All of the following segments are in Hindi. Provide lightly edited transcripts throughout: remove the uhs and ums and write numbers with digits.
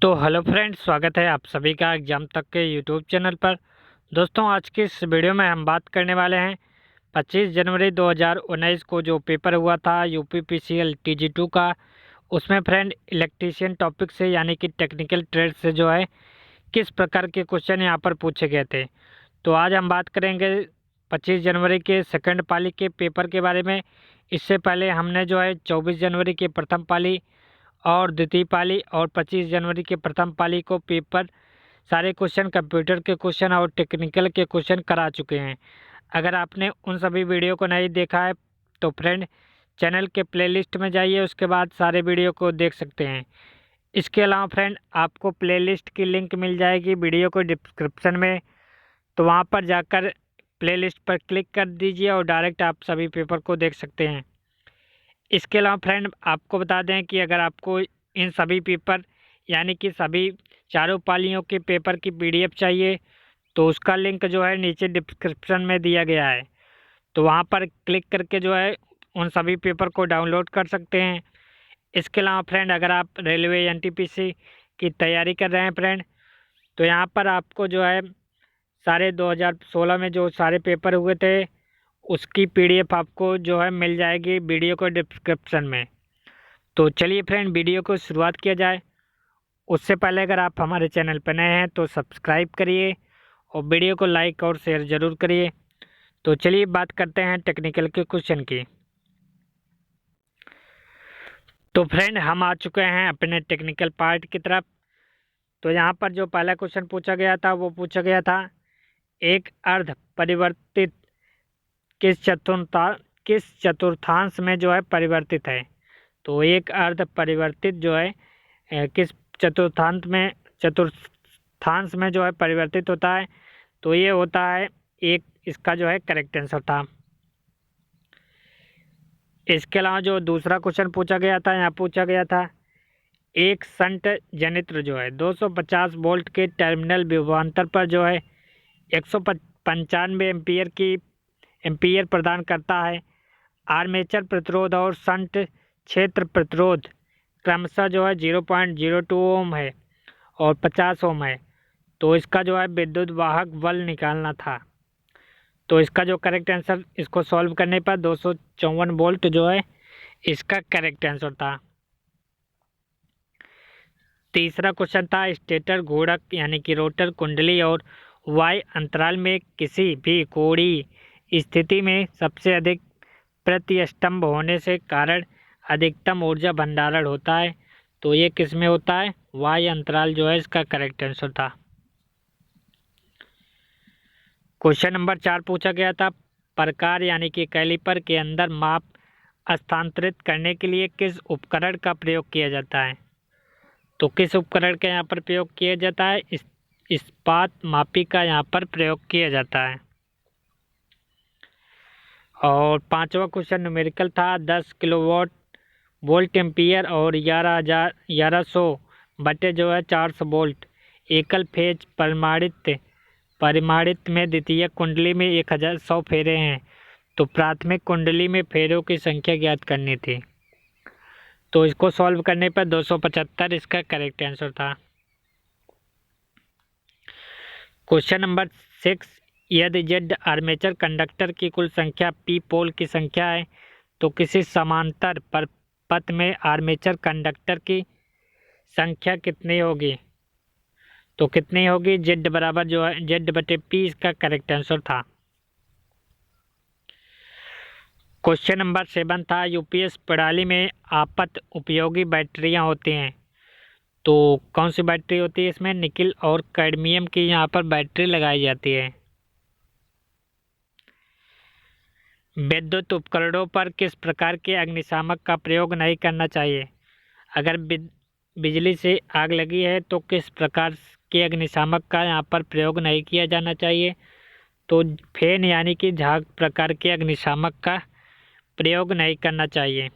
तो हेलो फ्रेंड्स, स्वागत है आप सभी का एग्जाम तक के यूट्यूब चैनल पर। दोस्तों, आज की इस वीडियो में हम बात करने वाले हैं 25 जनवरी 2019 को जो पेपर हुआ था यूपीपीसीएल टीजी 2 का। उसमें फ्रेंड इलेक्ट्रीशियन टॉपिक से यानी कि टेक्निकल ट्रेड से जो है किस प्रकार के क्वेश्चन यहाँ पर पूछे गए थे। तो आज हम बात करेंगे 25 जनवरी के सेकंड पाली के पेपर के बारे में। इससे पहले हमने जो है 24 जनवरी के प्रथम पाली और द्वितीय पाली और 25 जनवरी के प्रथम पाली को पेपर सारे क्वेश्चन कंप्यूटर के क्वेश्चन और टेक्निकल के क्वेश्चन करा चुके हैं। अगर आपने उन सभी वीडियो को नहीं देखा है तो फ्रेंड चैनल के प्लेलिस्ट में जाइए, उसके बाद सारे वीडियो को देख सकते हैं। इसके अलावा फ्रेंड आपको प्लेलिस्ट की लिंक मिल जाएगी वीडियो को डिस्क्रिप्शन में, तो वहाँ पर जाकर प्लेलिस्ट पर क्लिक कर दीजिए और डायरेक्ट आप सभी पेपर को देख सकते हैं। इसके अलावा फ्रेंड आपको बता दें कि अगर आपको इन सभी पेपर यानी कि सभी चारों पालियों के पेपर की पीडीएफ चाहिए तो उसका लिंक जो है नीचे डिस्क्रिप्शन में दिया गया है, तो वहाँ पर क्लिक करके जो है उन सभी पेपर को डाउनलोड कर सकते हैं। इसके अलावा फ्रेंड अगर आप रेलवे एनटीपीसी की तैयारी कर रहे हैं फ्रेंड, तो यहाँ पर आपको जो है सारे 2016 में जो सारे पेपर हुए थे उसकी पीडीएफ आपको जो है मिल जाएगी वीडियो को डिस्क्रिप्शन में। तो चलिए फ्रेंड वीडियो को शुरुआत किया जाए। उससे पहले अगर आप हमारे चैनल पर नए हैं तो सब्सक्राइब करिए और वीडियो को लाइक और शेयर ज़रूर करिए। तो चलिए बात करते हैं टेक्निकल के क्वेश्चन की। तो फ्रेंड हम आ चुके हैं अपने टेक्निकल पार्ट की तरफ। तो यहाँ पर जो पहला क्वेश्चन पूछा गया था वो पूछा गया था एक अर्ध परिवर्तित किस चतुर्थांश में जो है परिवर्तित है। तो एक अर्ध परिवर्तित जो है किस चतुर्थांश में जो है परिवर्तित होता है। तो ये होता है एक, इसका जो है करेक्ट आंसर था। इसके अलावा जो दूसरा क्वेश्चन पूछा गया था, यहाँ पूछा गया था एक शंट जनित्र जो है 250 वोल्ट के टर्मिनल विभवांतर पर जो है 195 एम्पियर प्रदान करता है। आर्मेचर प्रतिरोध और शंट क्षेत्र प्रतिरोध क्रमशः जो है 0.02 ओम है और 50 ओम है। तो इसका जो है विद्युत वाहक बल निकालना था। तो इसका जो करेक्ट आंसर, इसको सॉल्व करने पर 254 वोल्ट जो है इसका करेक्ट आंसर था। तीसरा क्वेश्चन था स्टेटर घूर्णक यानी कि रोटर कुंडली और वाय अंतराल में किसी भी कोणीय स्थिति में सबसे अधिक प्रतिस्तंभ होने से कारण अधिकतम ऊर्जा भंडारण होता है। तो ये किस में होता है, वाय अंतराल जो है इसका करेक्ट आंसर था। क्वेश्चन नंबर 4 पूछा गया था प्रकार यानी कि कैलिपर के अंदर माप स्थानांतरित करने के लिए किस उपकरण का प्रयोग किया जाता है। तो किस उपकरण का यहाँ पर प्रयोग किया जाता है, इस्पात मापी का यहाँ पर प्रयोग किया जाता है। और पांचवा क्वेश्चन न्यूमेरिकल था 10 किलोवाट वोल्ट एम्पियर और 1100 बटे जो है 400 वोल्ट एकल फेज परिमाणित में द्वितीयक कुंडली में 1100 फेरे हैं। तो प्राथमिक कुंडली में फेरों की संख्या ज्ञात करनी थी। तो इसको सॉल्व करने पर 275 इसका करेक्ट आंसर था। क्वेश्चन नंबर 6 यदि जेड आर्मेचर कंडक्टर की कुल संख्या पी पोल की संख्या है तो किसी समांतर पर पथ में आर्मेचर कंडक्टर की संख्या कितनी होगी। तो कितनी होगी, जेड बराबर जो है जेड बटे पी इसका करेक्ट आंसर था। क्वेश्चन नंबर 7 था यूपीएस प्रणाली में आपात उपयोगी बैटरियां होती हैं। तो कौन सी बैटरी होती है इसमें, निकिल और कैडमियम की यहाँ पर बैटरी लगाई जाती है। विद्युत उपकरणों पर किस प्रकार के अग्निशामक का प्रयोग नहीं करना चाहिए। अगर बिजली से आग लगी है तो किस प्रकार के अग्निशामक का यहाँ पर प्रयोग नहीं किया जाना चाहिए। तो फेन यानी कि झाग प्रकार के अग्निशामक का प्रयोग नहीं करना चाहिए।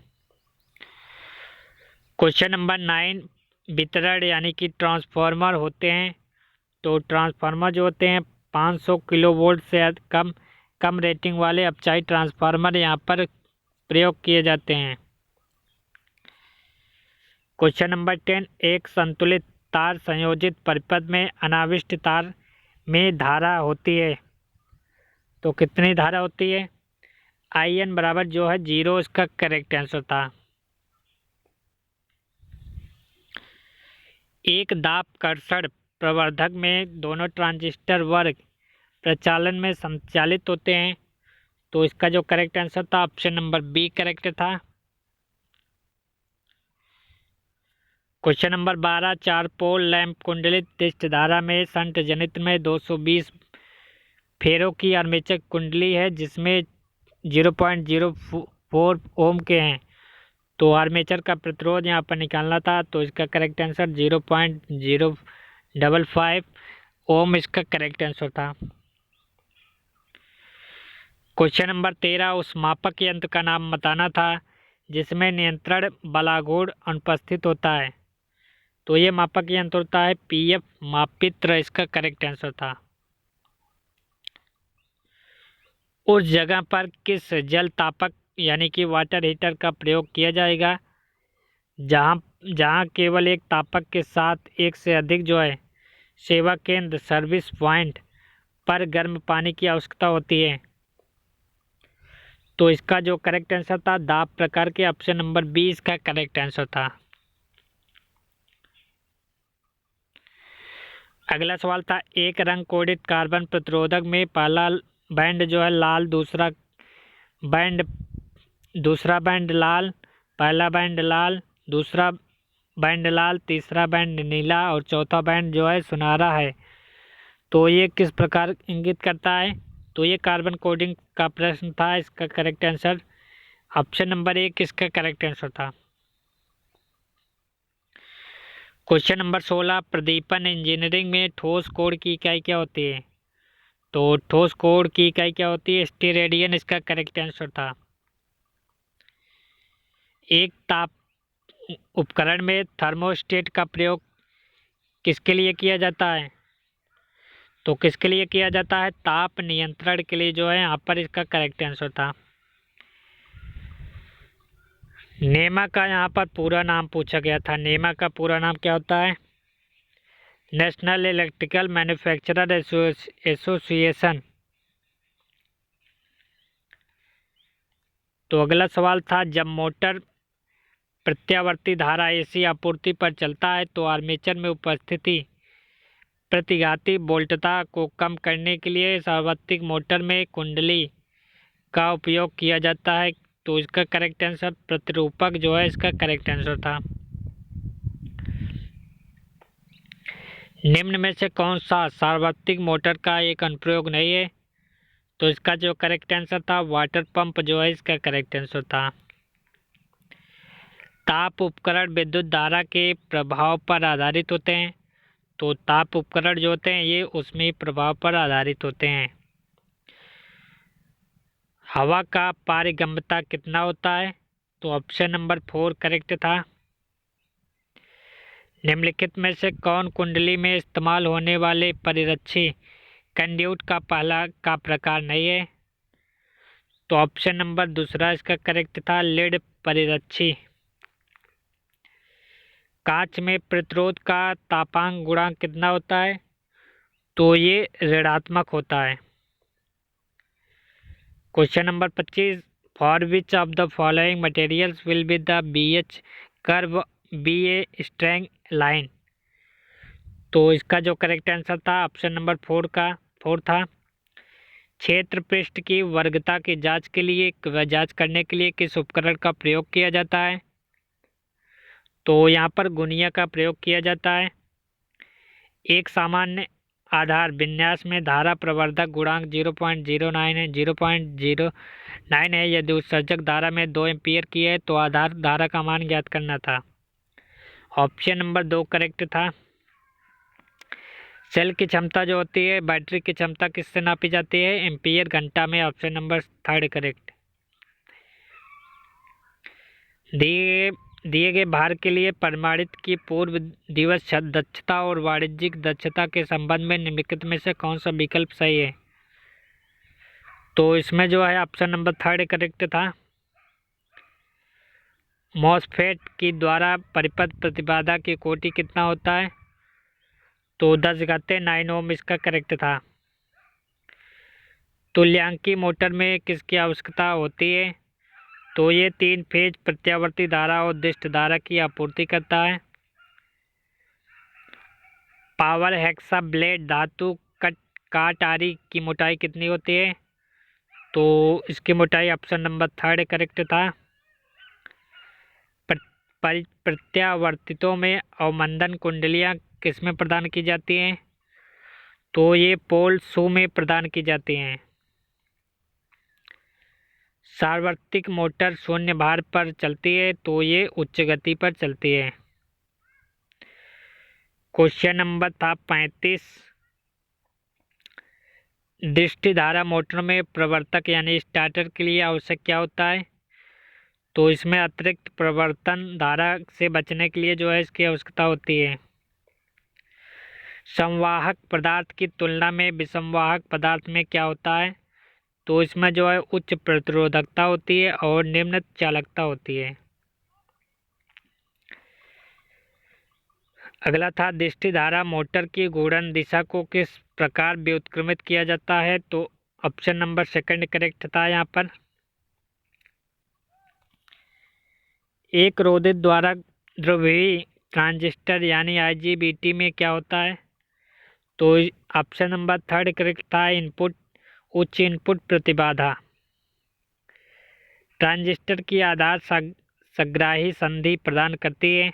क्वेश्चन नंबर 9 वितरण यानी कि ट्रांसफार्मर होते हैं। तो ट्रांसफार्मर जो होते हैं 500 किलोवोल्ट से कम रेटिंग वाले अपचाई ट्रांसफार्मर यहाँ पर प्रयोग किए जाते हैं। क्वेश्चन नंबर 10 एक संतुलित तार संयोजित परिपथ में अनाविष्ट तार में धारा होती है तो कितनी धारा होती है? IN बराबर जो है 0 इसका करेक्ट आंसर था। एक दाब कर्षण प्रवर्धक में दोनों ट्रांजिस्टर वर्ग प्रचालन में संचालित होते हैं तो इसका जो करेक्ट आंसर था ऑप्शन नंबर बी करेक्ट था। क्वेश्चन नंबर 12, 4 पोल लैंप कुंडलित दिष्ट धारा में शंट जनित्र में 220 फेरों की आर्मेचर कुंडली है जिसमें 0.04 ओम के हैं तो आर्मेचर का प्रतिरोध यहाँ पर निकालना था तो इसका करेक्ट आंसर 0.055 ओम इसका करेक्ट आंसर था। क्वेश्चन नंबर 13, उस मापक यंत्र का नाम बताना था जिसमें नियंत्रण बलागुण अनुपस्थित होता है तो ये मापक यंत्र होता है PF मापित्र इसका करेक्ट आंसर था। उस जगह पर किस जल तापक यानी कि वाटर हीटर का प्रयोग किया जाएगा जहां केवल एक तापक के साथ एक से अधिक जो है सेवा केंद्र सर्विस पॉइंट पर गर्म पानी की आवश्यकता होती है तो इसका जो करेक्ट आंसर था दाब प्रकार के ऑप्शन नंबर 20 का करेक्ट आंसर था। अगला सवाल था, एक रंग कोडित कार्बन प्रतिरोधक में पहला बैंड जो है लाल, दूसरा बैंड लाल, पहला बैंड लाल, दूसरा बैंड लाल, तीसरा बैंड नीला और चौथा बैंड जो है सुनहरा है तो ये किस प्रकार इंगित करता है? तो ये कार्बन कोडिंग का प्रश्न था। इसका करेक्ट आंसर ऑप्शन नंबर 1 इसका करेक्ट आंसर था। क्वेश्चन नंबर 16, प्रदीपन इंजीनियरिंग में ठोस कोण की इकाई क्या होती है? तो ठोस कोण की इकाई क्या होती है? स्टेरेडियन इसका करेक्ट आंसर था। एक ताप उपकरण में थर्मोस्टेट का प्रयोग किसके लिए किया जाता है? तो किसके लिए किया जाता है? ताप नियंत्रण के लिए जो है यहाँ पर इसका करेक्ट आंसर था। नेमा का यहाँ पर पूरा नाम पूछा गया था। नेमा का पूरा नाम क्या होता है? National electrical manufacturer association. तो अगला सवाल था, जब मोटर प्रत्यावर्ती धारा AC आपूर्ति पर चलता है तो आर्मेचर में उपस्थिति प्रतिघाती वोल्टता को कम करने के लिए सार्वत्रिक मोटर में कुंडली का उपयोग किया जाता है तो इसका करेक्ट आंसर प्रतिरूपक जो है इसका करेक्ट आंसर था। निम्न में से कौन सा सार्वत्रिक मोटर का एक अनुप्रयोग नहीं है? तो इसका जो करेक्ट आंसर था वाटर पंप जो है इसका करेक्ट आंसर था। ताप उपकरण विद्युत धारा के प्रभाव पर आधारित होते हैं तो ताप उपकरण जो होते हैं ये उसमें प्रभाव पर आधारित होते हैं। हवा का पारगम्यता कितना होता है? तो ऑप्शन नंबर 4 करेक्ट था। निम्नलिखित में से कौन कुंडली में इस्तेमाल होने वाले परिरक्षी कंड्यूट का पहला का प्रकार नहीं है? तो ऑप्शन नंबर दूसरा इसका करेक्ट था, लीड परिरक्षी। कांच में प्रतिरोध का तापांक गुणांक कितना होता है? तो ये ऋणात्मक होता है। Question number 25, for which of the following materials will be the BH curve be a straight line? तो इसका जो करेक्ट आंसर था ऑप्शन नंबर 4 था। क्षेत्र पृष्ठ की वर्गता की जांच करने के लिए किस उपकरण का प्रयोग किया जाता है? तो यहाँ पर गुनिया का प्रयोग किया जाता है। एक सामान्य आधार विन्यास में धारा प्रवर्धक गुणांक 0.09 है। यदि उत्सर्जक धारा में 2 एम्पीयर की है तो आधार धारा का मान ज्ञात करना था। ऑप्शन नंबर 2 करेक्ट था। सेल की क्षमता जो होती है, बैटरी की क्षमता किससे नापी जाती है? एम्पीयर घंटा में। Option number 3 correct. दिए गए भार के लिए प्रमाणित की पूर्व दिवस दक्षता और वाणिज्यिक दक्षता के संबंध में निम्नलिखित में से कौन सा विकल्प सही है? तो इसमें जो है ऑप्शन नंबर 3 करेक्ट था। मॉसफेट की द्वारा परिपथ प्रतिबाधा की कोटि कितना होता है? तो 10 घाते 9 ओम इसका करेक्ट था। तुल्यांकी मोटर में किसकी आवश्यकता होती है? तो ये 3 फेज प्रत्यावर्ती धारा और दिष्ट धारा की आपूर्ति करता है। पावर हेक्सा ब्लेड धातु काट आरी की मोटाई कितनी होती है? तो इसकी मोटाई ऑप्शन नंबर 3 करेक्ट था। प्रत्यावर्तितों में अवमंदन कुंडलियां किसमें प्रदान की जाती हैं? तो ये पोल शू में प्रदान की जाती हैं। सार्वत्रिक मोटर शून्य भार पर चलती है, तो ये उच्च गति पर चलती है। क्वेश्चन नंबर था 35। दृष्टि धारा मोटर में प्रवर्तक यानी स्टार्टर के लिए आवश्यक क्या होता है? तो इसमें अतिरिक्त प्रवर्तन धारा से बचने के लिए जो है इसकी आवश्यकता होती है। संवाहक पदार्थ की तुलना में विसंवाहक पदार्थ में क्या होता है? तो इसमें जो है उच्च प्रतिरोधकता होती है और निम्न चालकता होती है। अगला था दृष्टि धारा मोटर की घूर्णन दिशा को किस प्रकार व्युत्क्रमित किया जाता है? तो ऑप्शन नंबर 2 करेक्ट था यहाँ पर। एक रोधित द्वारा ध्रुवीय ट्रांजिस्टर यानी IGBT में क्या होता है? तो ऑप्शन नंबर 3 करेक्ट था, उच्च इनपुट प्रतिबाधा। ट्रांजिस्टर की आधार संग्राही संधि प्रदान करती है,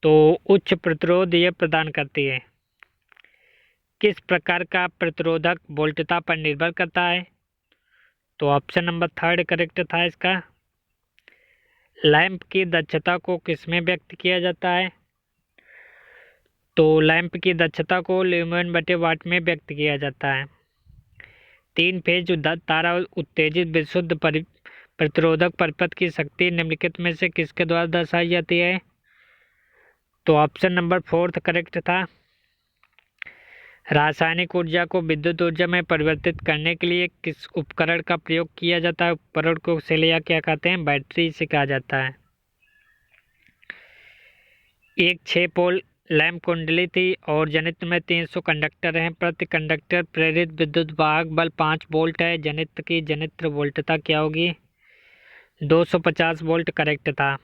तो उच्च प्रतिरोध ये प्रदान करती है। किस प्रकार का प्रतिरोधक वोल्टता पर निर्भर करता है? तो ऑप्शन नंबर 3 करेक्ट था इसका। लैंप की दक्षता को किसमें व्यक्त किया जाता है? तो लैंप की दक्षता को ल्यूमेन बटे वाट में व्यक्त किया जाता है। 3 फेज तारा उत्तेजित विशुद्ध प्रतिरोधक परिपथ की शक्ति निम्नलिखित में से किसके द्वारा दर्शाई जाती है? तो ऑप्शन नंबर 4 करेक्ट था। रासायनिक ऊर्जा को विद्युत ऊर्जा में परिवर्तित करने के लिए किस उपकरण का प्रयोग किया जाता है? उपकरण को सेल या क्या कहते हैं? बैटरी से कहा जाता है। एक 6 पोल लैंप कुंडली थी और जनित्र में 300 कंडक्टर हैं। प्रति कंडक्टर प्रेरित विद्युत वाहक बल 5 वोल्ट है। जनित्र की जनित्र वोल्टता क्या होगी? 250 वोल्ट करेक्ट था।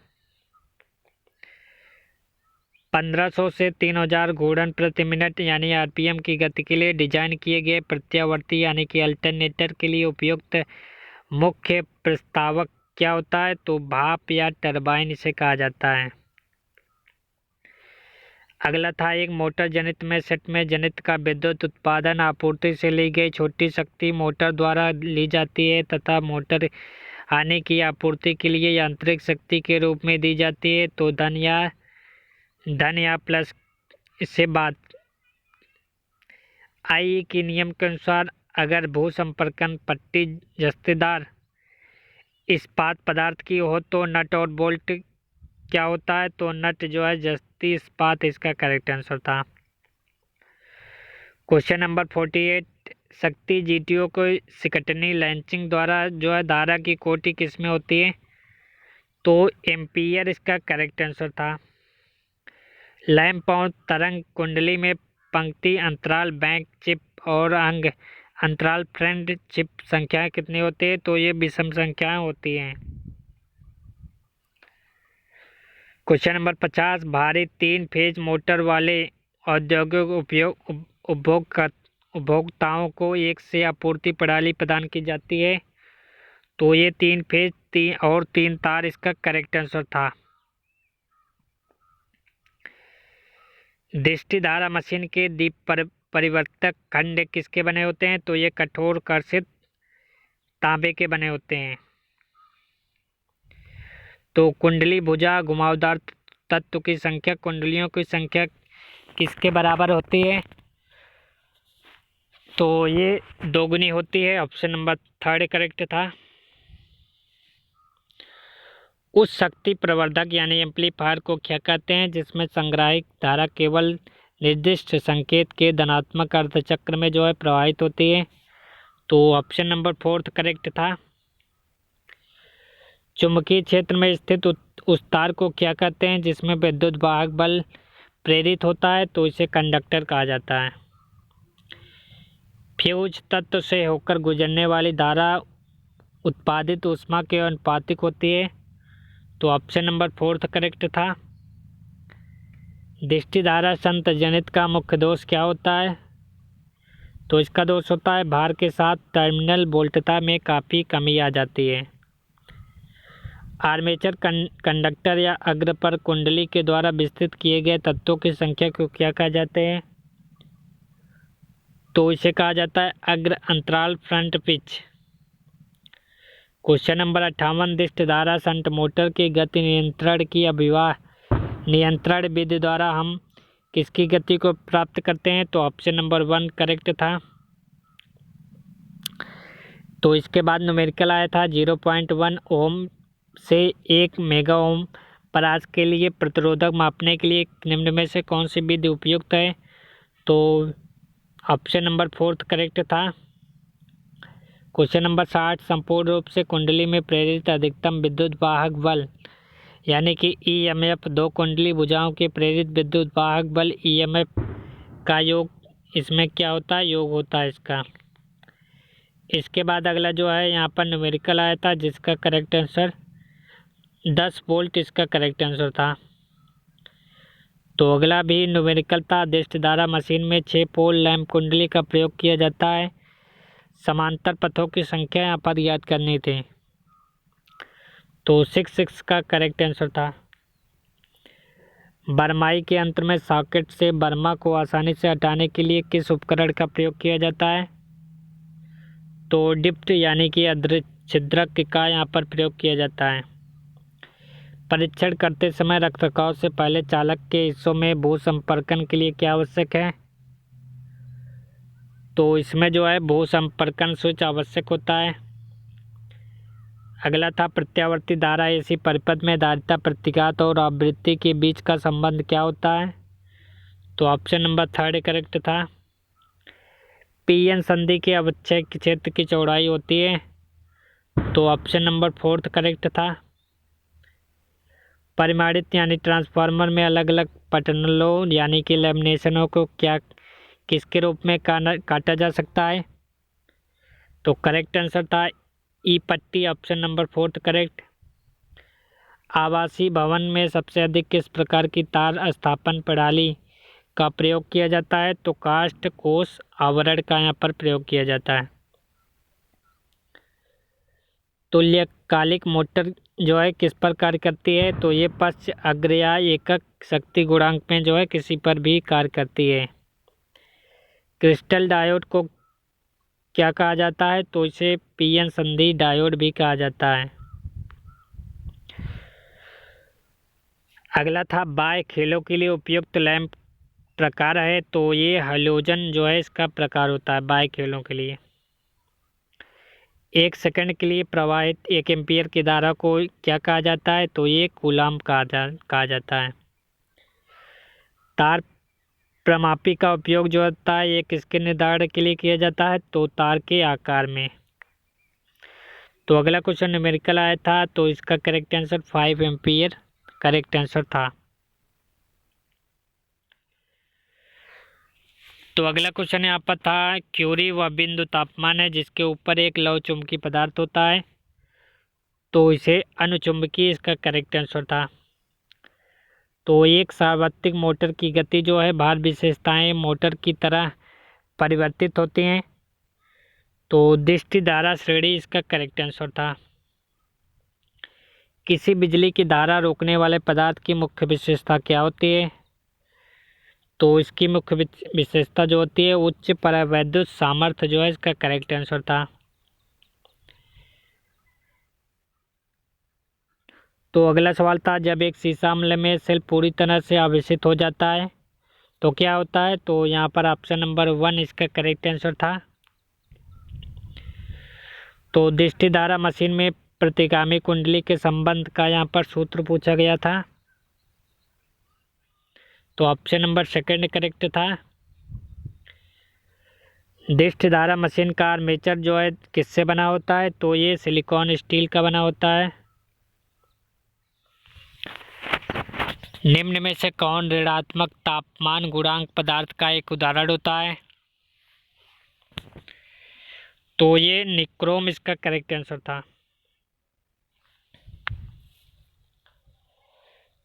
1500 से 3000 घूर्णन प्रति मिनट यानी RPM की गति के लिए डिजाइन किए गए प्रत्यावर्ती यानी कि अल्टरनेटर के लिए उपयुक्त मुख्य प्रस्तावक क्या होता है? तो भाप या टरबाइन इसे कहा जाता है। अगला था एक मोटर जनित्र में सेट में जनित्र का विद्युत उत्पादन आपूर्ति से ली गई छोटी शक्ति मोटर द्वारा ली जाती है तथा मोटर आने की आपूर्ति के लिए यांत्रिक शक्ति के रूप में दी जाती है। तो धन या प्लस इससे बात आई के नियम के अनुसार अगर भू संपर्कन पट्टी जस्तेदार इस्पात पदार्थ की हो तो नट और बोल्ट क्या होता है? तो नट जो है जस्ती इस्पात इसका करेक्ट आंसर था। Question number 48। शक्ति GTO को सिकटनी लैंचिंग द्वारा जो है धारा की कोटि किसमें होती है? तो एम्पियर इसका करेक्ट आंसर था। लैंप और तरंग कुंडली में पंक्ति अंतराल बैंक चिप और अंग अंतराल फ्रेंड चिप संख्याएं कितनी होती है? तो ये विषम संख्याएं होती हैं। Question number 50। भारी 3 फेज मोटर वाले औद्योगिक उपभोक्ताओं को एक से आपूर्ति प्रणाली प्रदान की जाती है, तो ये 3 फेज 3 तार इसका करेक्ट आंसर था। दृष्टि धारा मशीन के दीप परिवर्तक खंड किसके बने होते हैं? तो ये कठोर कर्षित तांबे के बने होते हैं। तो कुंडली भुजा घुमावदार तत्व की संख्या कुंडलियों की संख्या किसके बराबर होती है? तो ये दोगुनी होती है। ऑप्शन नंबर 3 करेक्ट था। उस शक्ति प्रवर्धक यानी एम्पलीफायर को क्या कहते हैं जिसमें संग्राहिक धारा केवल निर्दिष्ट संकेत के धनात्मक अर्धचक्र में जो है प्रवाहित होती है? तो ऑप्शन नंबर 4 करेक्ट था। चुंबकीय क्षेत्र में स्थित उस तार को क्या कहते हैं जिसमें विद्युत वाहक बल प्रेरित होता है तो इसे कंडक्टर कहा जाता है। फ्यूज तत्व से होकर गुजरने वाली धारा उत्पादित ऊष्मा के अनुपातिक होती है, तो ऑप्शन नंबर 4 करेक्ट था। दृष्टि धारा संत जनित का मुख्य दोष क्या होता है, तो इसका दोष होता है भार के साथ टर्मिनल वोल्टता में काफ़ी कमी आ जाती है। आर्मेचर कंडक्टर या अग्र पर कुंडली के द्वारा विस्तृत किए गए तत्वों की संख्या को क्या कहा जाते हैं, तो इसे कहा जाता है अग्र अंतराल फ्रंट पिच। क्वेश्चन नंबर 58, दृष्ट धारा शंट मोटर की गति नियंत्रण की अभिवाह नियंत्रण विधि द्वारा हम किसकी गति को प्राप्त करते हैं, तो ऑप्शन नंबर 1 करेक्ट था। तो इसके बाद न्यूमेरिकल आया था 0.1 ओम से 1 मेगा ओम पर आज के लिए प्रतिरोधक मापने के लिए निम्न में से कौन सी विधि उपयुक्त है, तो ऑप्शन नंबर 4 करेक्ट था। क्वेश्चन नंबर 60, संपूर्ण रूप से कुंडली में प्रेरित अधिकतम विद्युत वाहक बल यानी कि ईएमएफ दो कुंडली भुजाओं के प्रेरित विद्युत वाहक बल ईएमएफ का योग, इसमें क्या होता है, योग होता है इसका। इसके बाद अगला जो है यहाँ पर न्यूमेरिकल आया था जिसका करेक्ट आंसर 10 वोल्ट इसका करेक्ट आंसर था। तो अगला भी न्यूमेरिकल था, दृष्ट धारा मशीन में 6 पोल लैंप कुंडली का प्रयोग किया जाता है, समांतर पथों की संख्या यहाँ पर याद करनी थी, तो 6 का करेक्ट आंसर था। बरमाई के अंत में सॉकेट से बर्मा को आसानी से हटाने के लिए किस उपकरण का प्रयोग किया जाता है, तो डिप्ट यानी कि छिद्रक का यहाँ पर प्रयोग किया जाता है। परीक्षण करते समय रखरखाव से पहले चालक के हिस्सों में भू संपर्कन के लिए क्या आवश्यक है, तो इसमें जो है भू संपर्कन स्विच आवश्यक होता है। अगला था प्रत्यावर्ती धारा एसी परिपथ में धारिता प्रतिघात और आवृत्ति के बीच का संबंध क्या होता है, तो ऑप्शन नंबर 3 करेक्ट था। पीएन संधि के अवक्षय क्षेत्र की चौड़ाई होती है, तो ऑप्शन नंबर 4 करेक्ट था। परिमाणित यानी ट्रांसफार्मर में अलग अलग पटनलों यानी कि लैमिनेशनों को क्या किसके रूप में काटा जा सकता है, तो करेक्ट आंसर था ई पट्टी, ऑप्शन नंबर 4 करेक्ट। आवासीय भवन में सबसे अधिक किस प्रकार की तार स्थापन प्रणाली का प्रयोग किया जाता है, तो काष्ठ कोष आवरण का यहाँ पर प्रयोग किया जाता है। तुल्यकालिक मोटर जो है किस पर कार्य करती है, तो ये पश्च अग्र या एकक शक्ति गुणांक में जो है किसी पर भी कार्य करती है। क्रिस्टल डायोड को क्या कहा जाता है, तो इसे पीएन संधि डायोड भी कहा जाता है। अगला था बाह्य खेलों के लिए उपयुक्त लैंप प्रकार है, तो ये हैलोजन जो है इसका प्रकार होता है बाह्य खेलों के लिए। 1 सेकंड के लिए प्रवाहित 1 एम्पीयर की धारा को क्या कहा जाता है, तो ये कूलाम्ब कहा जाता है। तार प्रमापी का उपयोग जो होता है ये किसके निर्धारण के लिए किया जाता है, तो तार के आकार में। तो अगला क्वेश्चन न्यूमेरिकल आया था, तो इसका correct answer 5 ampere correct answer था। तो अगला क्वेश्चन यहाँ पर था, क्यूरी वह बिंदु तापमान है जिसके ऊपर एक लौह चुंबकीय पदार्थ होता है, तो इसे अनुचुंबकीय इसका करेक्ट आंसर था। तो एक सार्वत्रिक मोटर की गति जो है भार विशेषताएं मोटर की तरह परिवर्तित होती हैं, तो दृष्टि धारा श्रेणी इसका करेक्ट आंसर था। किसी बिजली की धारा रोकने वाले पदार्थ की मुख्य विशेषता क्या होती है, तो इसकी मुख्य विशेषता जो होती है उच्च परावैद्युत सामर्थ्य जो है इसका करेक्ट आंसर था। तो अगला सवाल था, जब एक सीसा अम्ल में सेल पूरी तरह से आवेशित हो जाता है तो क्या होता है, तो यहाँ पर ऑप्शन नंबर 1 इसका करेक्ट आंसर था। तो दृष्टि धारा मशीन में प्रतिगामी कुंडली के संबंध का यहाँ पर सूत्र पूछा गया था, तो ऑप्शन नंबर 2 करेक्ट था। दृष्टि धारा मशीन का आर्मेचर जो है किससे बना होता है, तो ये सिलिकॉन स्टील का बना होता है। निम्न में से कौन ऋणात्मक तापमान गुणांक पदार्थ का एक उदाहरण होता है? तो ये निक्रोम इसका करेक्ट आंसर था।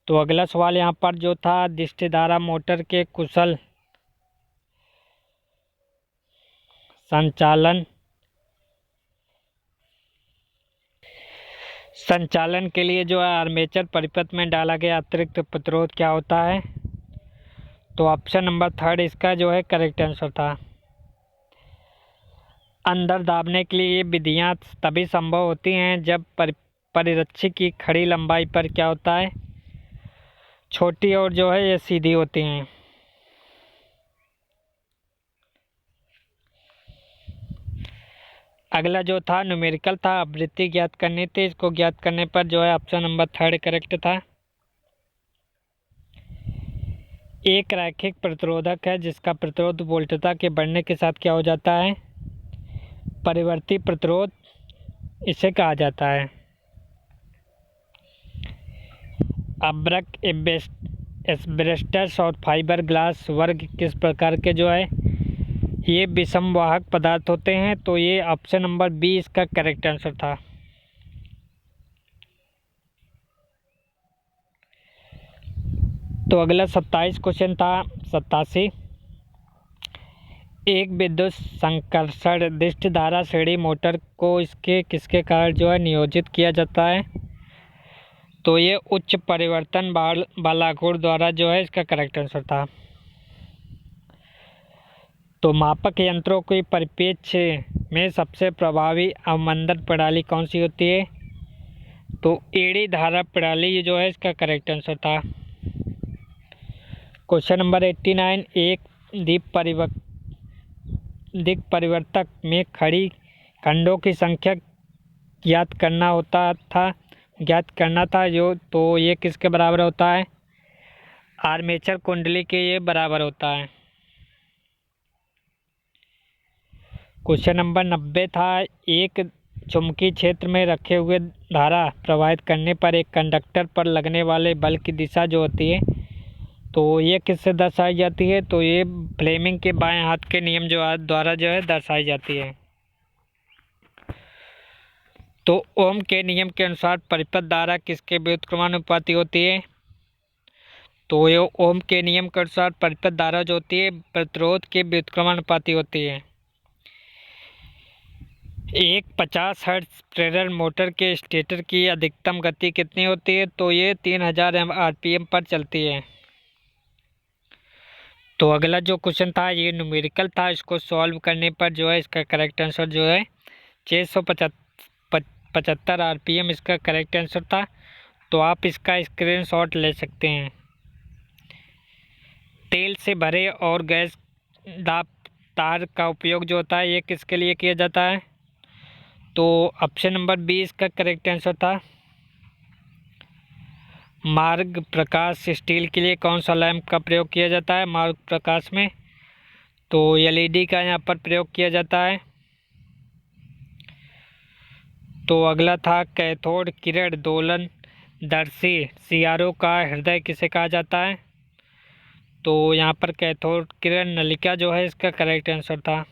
तो अगला सवाल यहाँ पर जो था, दृष्टि धारा मोटर के कुशल संचालन के लिए जो है आर्मेचर परिपथ में डाला गया अतिरिक्त प्रतिरोध क्या होता है? तो ऑप्शन नंबर 3 इसका जो है करेक्ट आंसर था। अंदर दाबने के लिए ये विधियाँ तभी संभव होती हैं जब परिरक्षी की खड़ी लंबाई पर क्या होता है, छोटी और जो है ये सीधी होती हैं। अगला जो था न्यूमेरिकल था, आवृत्ति ज्ञात करनी थी। इसको ज्ञात करने पर जो है ऑप्शन नंबर 3 करेक्ट था। एक रैखिक प्रतिरोधक है जिसका प्रतिरोध वोल्टता के बढ़ने के साथ क्या हो जाता है, परिवर्ती प्रतिरोध इसे कहा जाता है। अब्रक एस्बेस्टस और फाइबर ग्लास वर्ग किस प्रकार के जो है ये विषम वाहक पदार्थ होते हैं? तो ये ऑप्शन नंबर 20 इसका करेक्ट आंसर था। तो अगला 27 क्वेश्चन था 87। एक विद्युत संकर्षण दृष्टि धारा श्रेणी मोटर को इसके किसके कारण जो है नियोजित किया जाता है? तो ये उच्च परिवर्तन बालाकोर द्वारा जो है इसका करेक्ट आंसर था। तो मापक यंत्रों के परिप्रेक्ष्य में सबसे प्रभावी अवमंदन प्रणाली कौन सी होती है? तो एड़ी धारा प्रणाली जो है इसका करेक्ट आंसर था। Question number 89। एक दिक् परिवर्तक में खड़ी खंडों की संख्या ज्ञात करना था जो, तो ये किसके बराबर होता है? आर्मेचर कुंडली के ये बराबर होता है। क्वेश्चन नंबर 90 था। एक चुंबकीय क्षेत्र में रखे हुए धारा प्रवाहित करने पर एक कंडक्टर पर लगने वाले बल की दिशा जो होती है, तो ये किससे दर्शाई जाती है? तो ये फ्लेमिंग के बाएं हाथ के नियम द्वारा जो है दर्शाई जाती है। तो ओम के नियम के अनुसार परिपथ धारा किसके व्युत्क्रमानुपाती होती है? तो ये ओम के नियम के अनुसार परिपथ धारा जो होती है प्रतिरोध के व्युत्क्रमानुपाती होती है। एक 50 हर्ट्ज प्रेरण मोटर के स्टेटर की अधिकतम गति कितनी होती है? तो ये 3000 आरपीएम पर चलती है। तो अगला जो क्वेश्चन था ये न्यूमेरिकल था। इसको सॉल्व करने पर जो है इसका करेक्ट आंसर जो है 675 आरपीएम इसका करेक्ट आंसर था। तो आप इसका स्क्रीनशॉट ले सकते हैं। तेल से भरे और गैस दाब तार का उपयोग जो होता है ये किसके लिए किया जाता है? तो ऑप्शन नंबर 20 का करेक्ट आंसर था। मार्ग प्रकाश स्टील के लिए कौन सा लैंप का प्रयोग किया जाता है मार्ग प्रकाश में? तो एलईडी का यहाँ पर प्रयोग किया जाता है। तो अगला था कैथोड किरण दोलन दर्शी सीआरओ का हृदय किसे कहा जाता है? तो यहाँ पर कैथोड किरण नलिका जो है इसका करेक्ट आंसर था।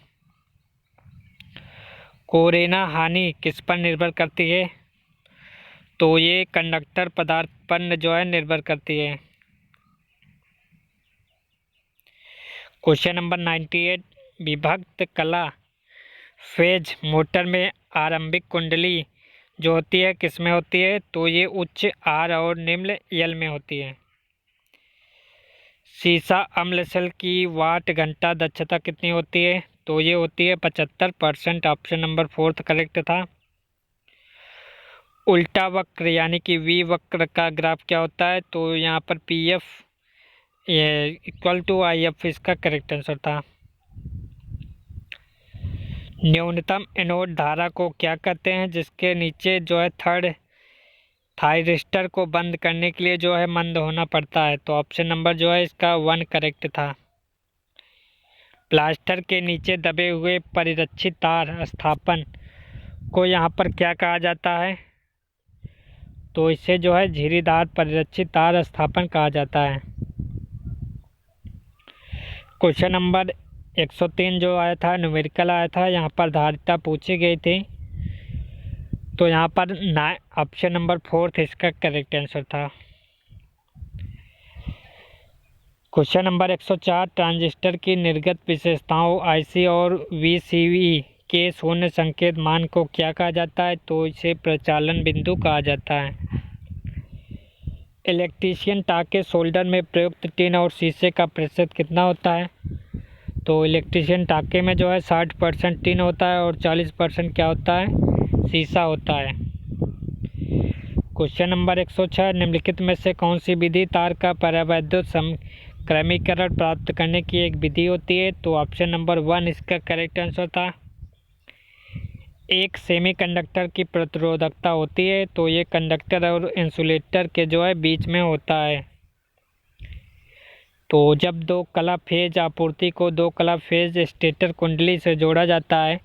कोरोना हानि किस पर निर्भर करती है? तो ये कंडक्टर पदार्थ पर जो है निर्भर करती है। Question number 98। विभक्त कला फेज मोटर में आरंभिक कुंडली जो होती है किस में होती है? तो ये उच्च आर और निम्न एल में होती है। सीसा अम्ल सेल की वाट घंटा दक्षता कितनी होती है? तो ये होती है 75%। ऑप्शन नंबर 4 करेक्ट था। उल्टा वक्र यानी कि वी वक्र का ग्राफ क्या होता है? तो यहाँ पर P F equal to I F इसका करेक्ट आंसर था। न्यूनतम एनोड धारा को क्या कहते हैं जिसके नीचे जो है थर्ड थायरिस्टर को बंद करने के लिए जो है मंद होना पड़ता है? तो ऑप्शन नंबर जो है इसका 1 करेक्ट था। प्लास्टर के नीचे दबे हुए परिरक्षित तार स्थापन को यहाँ पर क्या कहा जाता है? तो इसे जो है झिरीदार परिरक्षित तार स्थापन कहा जाता है। क्वेश्चन नंबर 103 जो आया था, न्यूमेरिकल आया था, यहाँ पर धारिता पूछी गई थी। तो यहाँ पर ऑप्शन नंबर 4 इसका करेक्ट आंसर था। क्वेश्चन नंबर 104, ट्रांजिस्टर की निर्गत विशेषताओं आईसी और वीसीवी के शून्य संकेत मान को क्या कहा जाता है? तो इसे प्रचालन बिंदु कहा जाता है। इलेक्ट्रीशियन टाँके सोल्डर में प्रयुक्त टिन और शीशे का प्रतिशत कितना होता है? तो इलेक्ट्रीशियन टाँके में जो है 60% टिन होता है और 40% क्या होता है? शीशा होता है। क्वेश्चन नंबर 106, निम्नलिखित में से कौन सी विधि तार का परावैद्युत क्रमीकरण प्राप्त करने की एक विधि होती है? तो ऑप्शन नंबर 1 इसका करेक्ट आंसर था। एक सेमीकंडक्टर की प्रतिरोधकता होती है, तो ये कंडक्टर और इंसुलेटर के जो है बीच में होता है। तो जब दो कला फेज आपूर्ति को दो कला फेज स्टेटर कुंडली से जोड़ा जाता है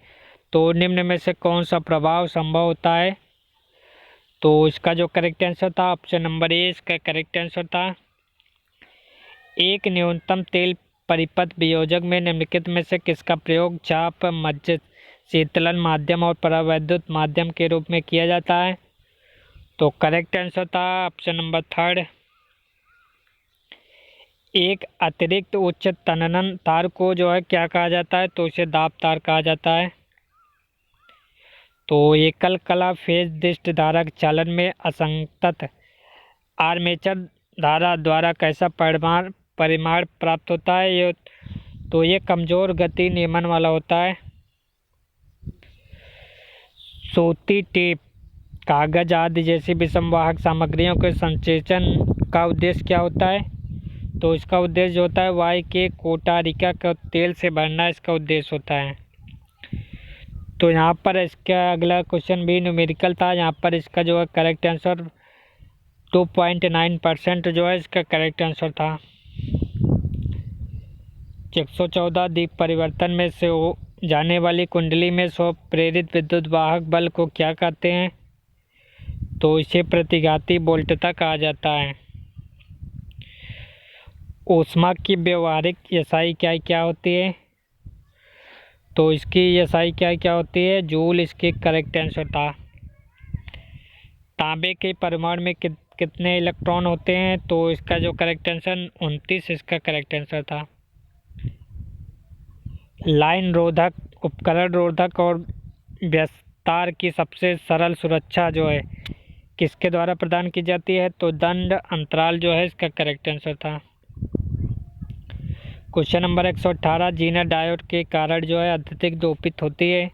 तो निम्न में से कौन सा प्रभाव संभव होता है? तो इसका जो करेक्ट आंसर था ऑप्शन नंबर ए इसका करेक्ट आंसर था। एक न्यूनतम तेल परिपथ वियोजक में निम्नलिखित में से किसका प्रयोग चाप, मज्ज, शीतलन माध्यम और परावैद्युत माध्यम के रूप में किया जाता है? तो करेक्ट आंसर था ऑप्शन नंबर 3। एक अतिरिक्त उच्च तनन तार को जो है क्या कहा जाता है? तो इसे दाब तार कहा जाता है। तो एकल कला फेज दिष्ट धारा चालन में असंतत आर्मेचर धारा द्वारा कैसा परिमाण प्राप्त होता है? तो ये कमजोर गति नियमन वाला होता है। सूती, टेप, कागज आदि जैसी विषमवाहक सामग्रियों के संचेचन का उद्देश्य क्या होता है? तो इसका उद्देश्य होता है वाई के कोटारिका का तेल से भरना, इसका उद्देश्य होता है। तो यहाँ पर इसका अगला क्वेश्चन भी न्यूमेरिकल था। यहाँ पर इसका जो है करेक्ट आंसर 2.9% जो है इसका करेक्ट आंसर था। 114, दीप परिवर्तन में से जाने वाली कुंडली में प्रेरित विद्युत वाहक बल को क्या कहते हैं? तो इसे प्रतिघाती वोल्टता कहा जाता है। ऊष्मा की व्यवहारिक एसआई क्या होती है? तो इसकी एसआई क्या होती है? जूल, इसके करेक्ट आंसर था। तांबे के परमाणु में कितने इलेक्ट्रॉन होते हैं? तो इसका जो करेक्ट आंसर 29 इसका करेक्ट आंसर था। लाइन रोधक, उपकरण रोधक और विस्तार की सबसे सरल सुरक्षा जो है किसके द्वारा प्रदान की जाती है? तो दंड अंतराल जो है इसका करेक्ट आंसर था। क्वेश्चन नंबर 118, जीनर डायोड के कारण जो है अत्यधिक दोपित होती है,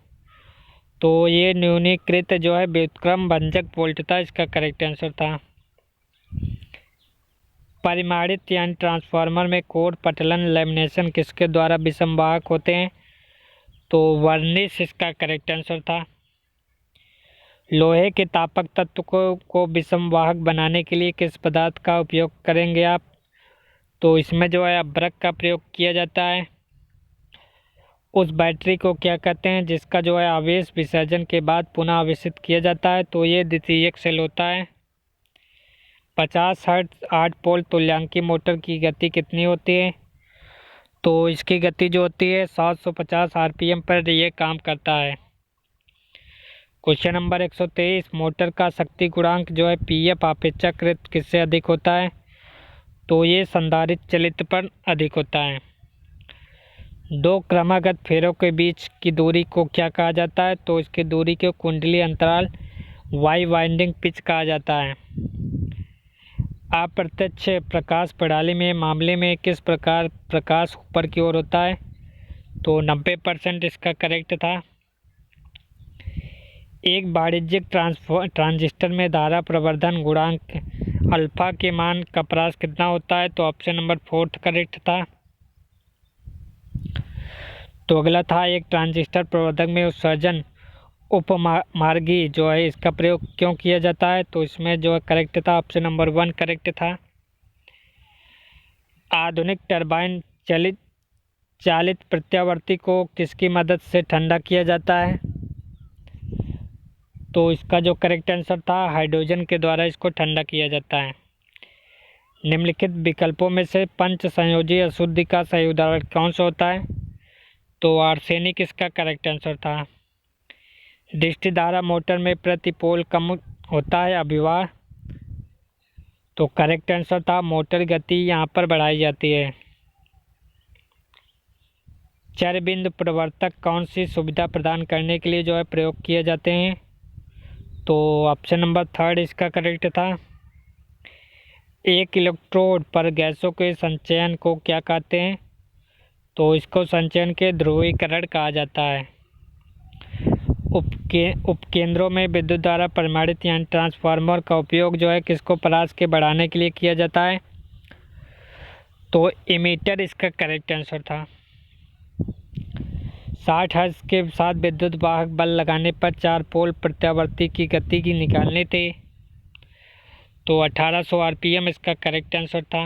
तो ये न्यूनीकृत जो है व्युत्क्रम भंजक वोल्टता, इसका करेक्ट आंसर था। परिमाणित यानी ट्रांसफार्मर में कोर पटलन लैमिनेशन किसके द्वारा विषमवाहक होते हैं? तो वर्निश, इसका करेक्ट आंसर था। लोहे के तापक तत्व को विषमवाहक बनाने के लिए किस पदार्थ का उपयोग करेंगे आप? तो इसमें जो है अभ्रक का प्रयोग किया जाता है। उस बैटरी को क्या कहते हैं जिसका जो है आवेश विसर्जन के बाद पुनः आवेशित किया जाता है? तो ये द्वितीयक सेल होता है। 50 हर्ट्ज 8 पोल तुल्यांकी मोटर की गति कितनी होती है? तो इसकी गति जो होती है 750 आरपीएम पर ये काम करता है। क्वेश्चन नंबर 123, मोटर का शक्ति गुणांक जो है पीएफ अपेक्षाकृत किससे अधिक होता है? तो ये संधारित्र चलित पर अधिक होता है। दो क्रमागत फेरों के बीच की दूरी को क्या कहा जाता है? तो इसकी दूरी को कुंडली अंतराल वाई वाइंडिंग पिच कहा जाता है। अप्रत्यक्ष प्रकाश प्रणाली में मामले में किस प्रकार प्रकाश ऊपर की ओर होता है? तो 90% इसका करेक्ट था। एक वाणिज्यिक ट्रांजिस्टर में धारा प्रवर्धन गुणांक अल्फा के मान का ह्रास कितना होता है? तो ऑप्शन नंबर 4 करेक्ट था। तो अगला था एक ट्रांजिस्टर प्रवर्धक में उत्सर्जन उपमार्गी जो है इसका प्रयोग क्यों किया जाता है? तो इसमें जो है करेक्ट था ऑप्शन नंबर 1 करेक्ट था। आधुनिक टरबाइन चालित प्रत्यावर्ती को किसकी मदद से ठंडा किया जाता है? तो इसका जो करेक्ट आंसर था, हाइड्रोजन के द्वारा इसको ठंडा किया जाता है। निम्नलिखित विकल्पों में से पंच संयोजी अशुद्धि का सही उदाहरण कौन सा होता है? तो आर्सेनिक इसका करेक्ट आंसर था। दृष्टि धारा मोटर में प्रति पोल कम होता है अभिवाह, तो करेक्ट आंसर था मोटर गति यहाँ पर बढ़ाई जाती है। चर बिंदु प्रवर्तक कौन सी सुविधा प्रदान करने के लिए जो है प्रयोग किए जाते हैं? तो ऑप्शन नंबर 3 इसका करेक्ट था। एक इलेक्ट्रोड पर गैसों के संचयन को क्या कहते हैं? तो इसको संचयन के ध्रुवीकरण कहा जाता है। उपकेंद्रों में विद्युत द्वारा परिमाणित यानी ट्रांसफार्मर का उपयोग जो है किसको परास के बढ़ाने के लिए किया जाता है? तो एमीटर इसका करेक्ट आंसर था। 60 हर्ट्ज के साथ विद्युत वाहक बल लगाने पर 4 पोल प्रत्यावर्ती की गति की निकालनी थी, तो 1800 आरपीएम इसका करेक्ट आंसर था।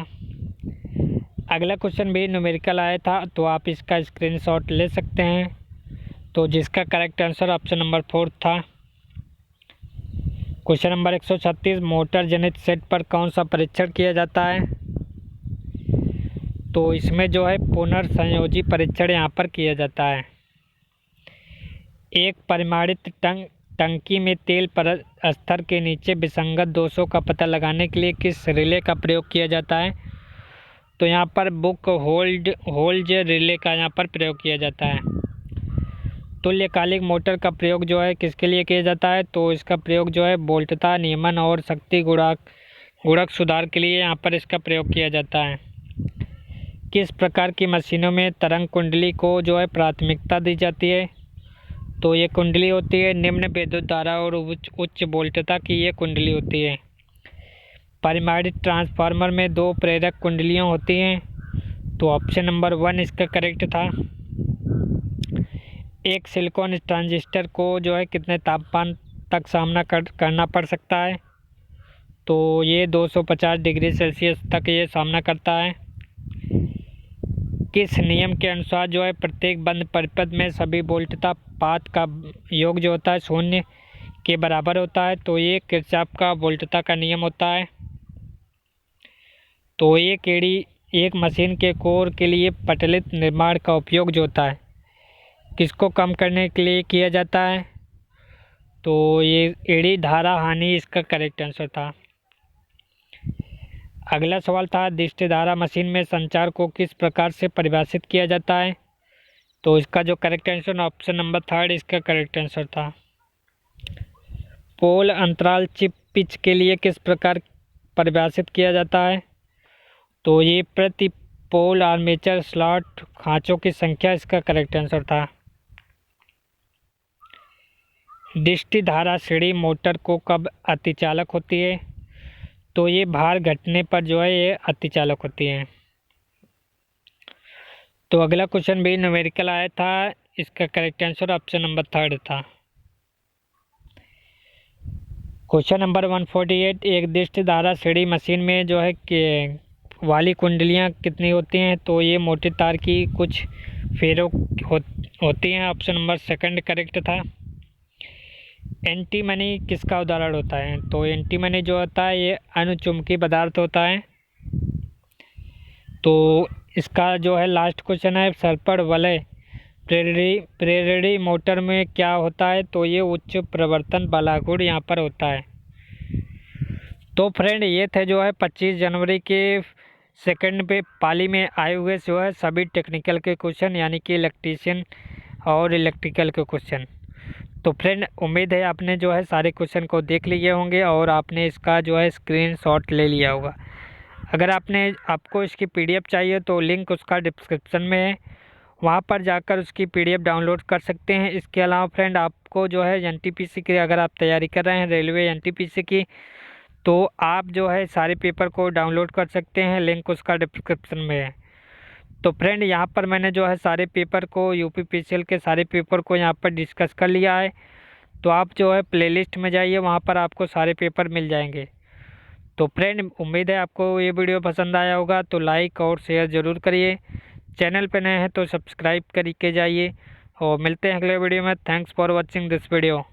अगला क्वेश्चन भी न्यूमेरिकल आया था, तो आप इसका स्क्रीनशॉट ले सकते हैं। तो जिसका करेक्ट आंसर ऑप्शन नंबर 4 था। क्वेश्चन नंबर 136, मोटर जनित सेट पर कौन सा परीक्षण किया जाता है? तो इसमें जो है पुनर्संयोजी परीक्षण यहाँ पर किया जाता है। एक परिमाणित टंकी में तेल पर स्तर के नीचे विसंगत दोषों का पता लगाने के लिए किस रिले का प्रयोग किया जाता है? तो यहाँ पर बुक होल्ड रिले का यहाँ पर प्रयोग किया जाता है। तुल्यकालिक मोटर का प्रयोग जो है किसके लिए किया जाता है? तो इसका प्रयोग जो है वोल्टता नियमन और शक्ति गुणक सुधार के लिए यहाँ पर इसका प्रयोग किया जाता है। किस प्रकार की मशीनों में तरंग कुंडली को जो है प्राथमिकता दी जाती है? तो ये कुंडली होती है निम्न विद्युत धारा और उच्च वोल्टता की ये कुंडली होती है। परिमाणित ट्रांसफार्मर में 2 प्रेरक कुंडलियाँ होती हैं, तो ऑप्शन नंबर 1 इसका करेक्ट था। एक सिलिकॉन ट्रांजिस्टर को जो है कितने तापमान तक सामना करना पड़ सकता है? तो ये 250 डिग्री सेल्सियस तक ये सामना करता है। किस नियम के अनुसार जो है प्रत्येक बंद परिपथ में सभी वोल्टता पात का योग जो होता है 0 के बराबर होता है? तो ये किरचॉफ का वोल्टता का नियम होता है। तो एक मशीन के कोर के लिए पटलित निर्माण का उपयोग जो होता है किसको कम करने के लिए किया जाता है? तो ये एड़ी धारा हानि इसका करेक्ट आंसर था। अगला सवाल था, दृष्टि धारा मशीन में संचार को किस प्रकार से परिभाषित किया जाता है? तो इसका जो करेक्ट आंसर ऑप्शन नंबर 3 इसका करेक्ट आंसर था। पोल अंतराल चिप पिच के लिए किस प्रकार परिभाषित किया जाता है? तो ये प्रति पोल आर्मेचर स्लॉट खांचों की संख्या इसका करेक्ट आंसर था। दृष्टि धारा श्रेणी मोटर को कब अतिचालक होती है? तो ये भार घटने पर जो है ये अतिचालक होती है। तो अगला क्वेश्चन भी न्यूमेरिकल आया था, इसका करेक्ट आंसर ऑप्शन नंबर 3 था। क्वेश्चन नंबर 148, एक दृष्टि धारा श्रेणी मशीन में जो है कि वाली कुंडलियाँ कितनी होती हैं? तो ये मोटे तार की कुछ फेरों होती हैं। ऑप्शन नंबर 2 करेक्ट था। एंटीमनी किसका उदाहरण होता है? तो एंटीमनी जो होता है ये अनुचुंबकीय पदार्थ होता है। तो इसका जो है लास्ट क्वेश्चन है, सर्पण वलय प्रेरणी मोटर में क्या होता है? तो ये उच्च प्रवर्तन बलागुण यहाँ पर होता है। तो फ्रेंड ये थे जो है 25 जनवरी के सेकंड पे पाली में आए हुए जो है सभी टेक्निकल के क्वेश्चन, यानी कि इलेक्ट्रीशियन और इलेक्ट्रिकल के क्वेश्चन। तो फ्रेंड उम्मीद है आपने जो है सारे क्वेश्चन को देख लिए होंगे और आपने इसका जो है स्क्रीनशॉट ले लिया होगा। अगर आपको इसकी पीडीएफ चाहिए तो लिंक उसका डिस्क्रिप्शन में है, वहाँ पर जाकर उसकी पीडीएफ डाउनलोड कर सकते हैं। इसके अलावा फ्रेंड आपको जो है एनटीपीसी की अगर आप तैयारी कर रहे हैं रेलवे एनटीपीसी की, तो आप जो है सारे पेपर को डाउनलोड कर सकते हैं, लिंक उसका डिस्क्रिप्शन में है। तो फ्रेंड यहाँ पर मैंने जो है सारे पेपर को यूपीपीसीएल के सारे पेपर को यहाँ पर डिस्कस कर लिया है। तो आप जो है प्लेलिस्ट में जाइए, वहाँ पर आपको सारे पेपर मिल जाएंगे। तो फ्रेंड उम्मीद है आपको ये वीडियो पसंद आया होगा, तो लाइक और शेयर ज़रूर करिए। चैनल पे नए हैं तो सब्सक्राइब करके जाइए और मिलते हैं अगले वीडियो में। Thanks for watching this video.